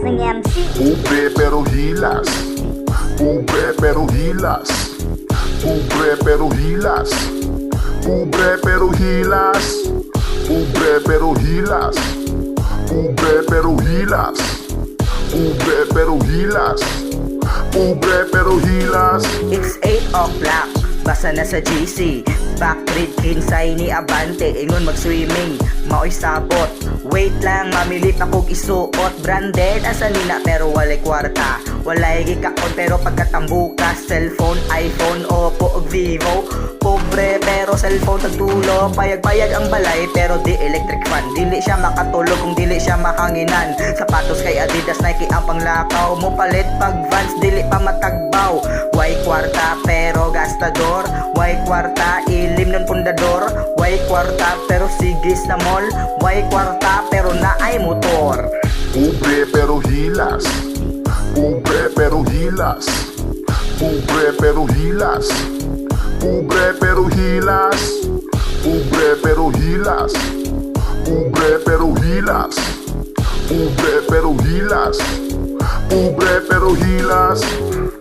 ng MC. Pobre pero hilas. Pobre pero hilas. Pobre pero hilas. Pobre pero hilas. Pobre pero hilas. Pobre pero hilas. Pobre pero hilas. Pobre pero hilas. It's 8 o'clock, basa na sa GC. Backread kinsay ni Abante, ingon mag-swimming, mao'y sabot. Wait lang, mamili pa kog isuot. Branded asa nina pero walay kwarta. Walay gikaon pero pagkatambuka. Cellphone, iPhone, Oppo ug Vivo. Pobre pero cellphone tagtulo. Payag-payag ang balay pero di electric fan. Dili siya makatulog kung dili siya makanginan. Sapatos kay Adidas, Nike ang panglakaw. Mo palit pag Vans, dili pa matagbaw. Way kwarta pero gastador. Way kwarta ilim ng pundador. Way kwarta pero sigis na mall. Way kwarta pero naay motor. Pobre pero hilas. Pobre pero hilas. Pobre pero hilas. Pobre pero hilas. Pobre pero hilas. Pobre pero hilas. Pobre pero hilas. Pobre pero hilas.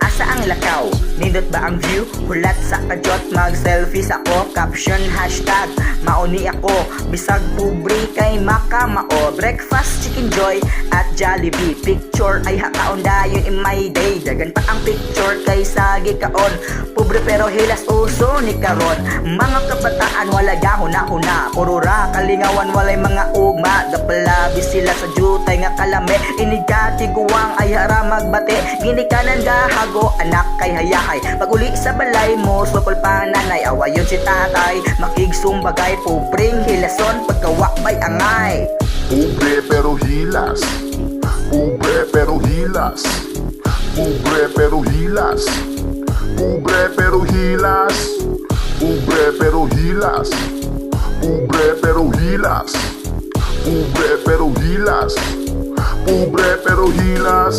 Asa ang lakaw? Nindot ba ang view? Hulat sa kajot, mag-selfie sa ko. Caption, hashtag, mauni ako. Bisag pobre kay makamao. Breakfast, chicken joy, at Jollibee. Picture ay hakaon dayon in my day. Dagan pa ang picture kay sagi kaon. Pobre pero hilas uso ni karon. Mga kabataan wala gahuna-huna. Puro ra kalingawan walay mga ugma. Gapalabi sila sa jutay nga kalame. Inigati guwang ay hara magbate. Ginikanan gahago anak kay hayahay. Pag uli sa balay mo, sopol pa nanay. Awayon si tatay, makigsumbagay. Pobreng hilason, pagkawakbay angay. Pobre pero hilas. Pobre pero hilas. Pobre pero hilas. Pobre pero hilas. Pobre pero hilas. Pobre pero hilas. Pobre pero hilas. Pobre pero hilas.